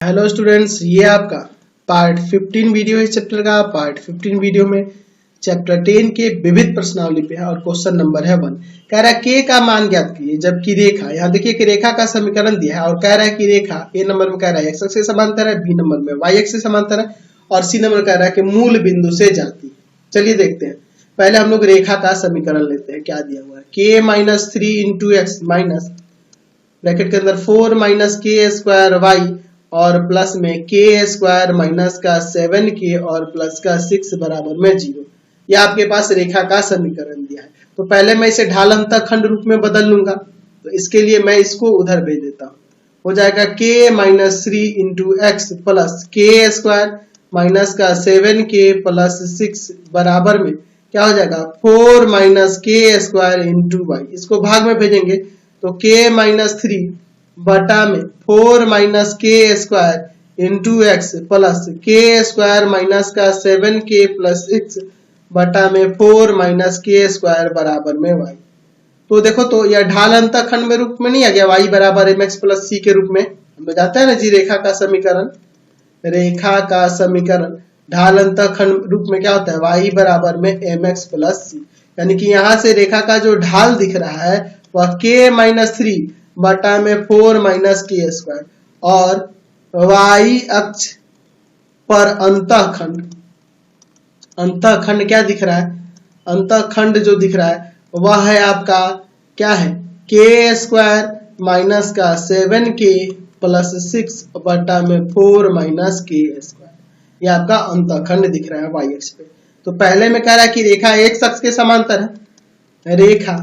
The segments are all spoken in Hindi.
हेलो स्टूडेंट्स, ये आपका पार्ट 15 वीडियो है चैप्टर का। पार्ट 15 वीडियो में चैप्टर 10 के विविध प्रश्नावली पे है और क्वेश्चन नंबर है 1। कह रहा है के का मान ज्ञात कीजिए जबकि रेखा, यहाँ देखिए कि रेखा का समीकरण दिया है और कह रहा है कि रेखा ए नंबर में कह रहा है एक्स अक्ष से समांतर है, बी नंबर में वाई अक्ष से समांतर है और सी नंबर कह रहा है कि मूल बिंदु से जाती है। चलिए देखते हैं। पहले हम लोग रेखा का समीकरण लेते हैं। क्या दिया हुआ है, के minus 3 into x minus bracket के अंदर 4 माइनस के स्क्वायर वाई और प्लस में के स्क्वायर माइनस का 7k और प्लस का 6 बराबर में 0। ये आपके पास रेखा का समीकरण दिया है। तो पहले मैं इसे ढाल अंतःखंड रूप में बदल लूंगा, तो इसके लिए मैं इसको उधर भेज देता हूँ। हो जाएगा k minus 3 into x plus के स्क्वायर माइनस का 7k प्लस 6 बराबर में क्या हो जाएगा 4 माइनस के स्क्वायर इंटू वाई। इसको भाग में भेजेंगे तो k माइनस 3 बटा में 4 माइनस के स्क्वायर इंटू एक्स प्लस के स्क्वायर माइनस का 7k प्लस 6 बटा में 4 माइनस के स्क्वायर बराबर में y। तो देखो तो यह ढाल अंतःखंड में रूप में नहीं आ गया, y बराबर mx प्लस c के रूप में हम जाता है ना जी। रेखा का समीकरण, रेखा का समीकरण ढाल अंतःखंड रूप में क्या होता है, y बराबर में mx प्लस c। यानी कि यहाँ से रेखा का जो ढाल दिख रहा है वह k माइनस 3 बटा में 4 माइनस के स्क्वायर और y अक्ष पर अंतःखंड, अंतःखंड क्या दिख रहा है, अंतःखंड जो दिख रहा है वह है आपका क्या है के स्क्वायर माइनस का 7k प्लस 6 बटा में 4 माइनस के स्क्वायर। यह आपका अंतःखंड दिख रहा है y अक्ष पे। तो पहले में कह रहा है कि रेखा x अक्ष के समांतर है, रेखा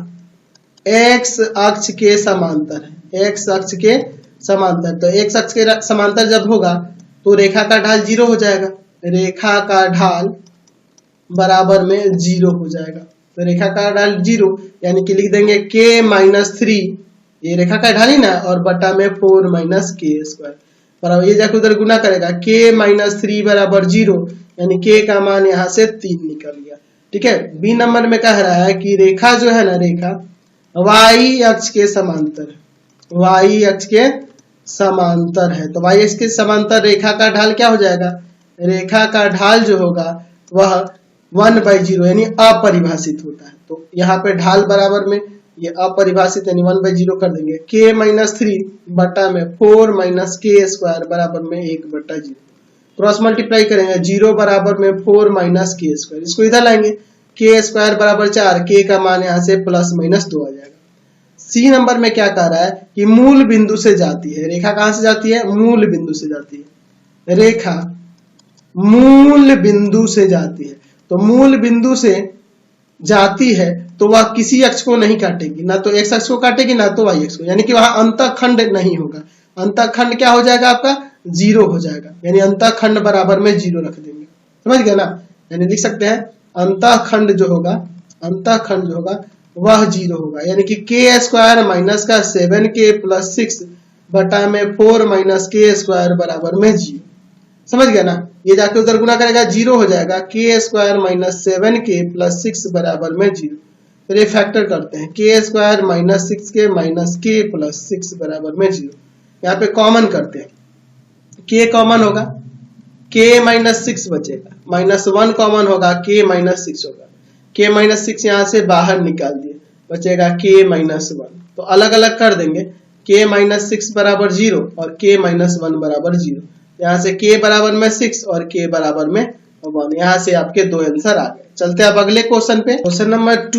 x अक्ष के समांतर है, x अक्ष के समांतर। तो x अक्ष के समांतर जब होगा तो रेखा का ढाल 0 हो जाएगा, रेखा का ढाल बराबर में 0 हो जाएगा। तो रेखा का ढाल 0 यानी कि लिख देंगे k माइनस 3, ये रेखा का ढाल ही ना, और बटा में 4 माइनस के स्क्वायर बराबर, ये जाकर उधर गुना करेगा k माइनस 3 बराबर 0 यानी k का मान यहाँ से 3 निकल गया। ठीक है। बी नंबर में कह रहा है कि रेखा जो है ना, रेखा y अक्ष के समांतर, y अक्ष के समांतर है। तो y अक्ष के समांतर रेखा का ढाल क्या हो जाएगा, रेखा का ढाल जो होगा वह 1/0 यानी अपरिभाषित होता है। तो यहाँ पे ढाल बराबर में ये अपरिभाषित यानी 1/0 कर देंगे। k माइनस 3 बटा में 4 माइनस के स्क्वायर बराबर में 1/0। क्रॉस मल्टीप्लाई करेंगे 0 बराबर में 4 माइनस के स्क्वायर, इसको इधर लाएंगे के स्क्वायर बराबर 4, के का मान यहाँ से प्लस माइनस 2 आ जाएगा। सी नंबर में क्या कह रहा है कि मूल बिंदु से जाती है। रेखा कहां से जाती है, मूल बिंदु से जाती है। रेखा मूल बिंदु से जाती है, तो मूल बिंदु से जाती है तो वह किसी अक्ष को नहीं काटेगी, ना तो एक्स अक्ष को काटेगी ना तो वाई अक्ष को, यानी कि वहां अंतःखंड नहीं होगा। अंतःखंड क्या हो जाएगा आपका 0 हो जाएगा, यानी अंतःखंड बराबर में 0 रख देंगे। समझ गए ना, यानी लिख सकते हैं अंतःखंड जो होगा, अंतःखंड जो होगा वह 0 होगा, यानी कि के स्क्वायर माइनस का 7k प्लस 6 बटा में 4 माइनस के स्क्वायर बराबर में 0। समझ गया ना, ये जाके उधर गुना करेगा 0 हो जाएगा, के स्क्वायर माइनस 7k प्लस 6 बराबर में 0। फिर ये फैक्टर करते हैं, के square minus 6k minus k plus 6 बराबर में 0। यहाँ पे कॉमन करते हैं, k कॉमन होगा, k माइनस 6 बचेगा, माइनस 1 कॉमन होगा, k माइनस 6 होगा, k माइनस 6 यहाँ से बाहर निकाल दिए, बचेगा k माइनस 1। तो अलग अलग कर देंगे, k माइनस 6 बराबर 0 और k माइनस 1 बराबर 0। यहाँ से k बराबर में 6 और k बराबर में 1। यहाँ से आपके 2 आंसर आ गए। चलते हैं अब अगले क्वेश्चन पे, क्वेश्चन नंबर 2।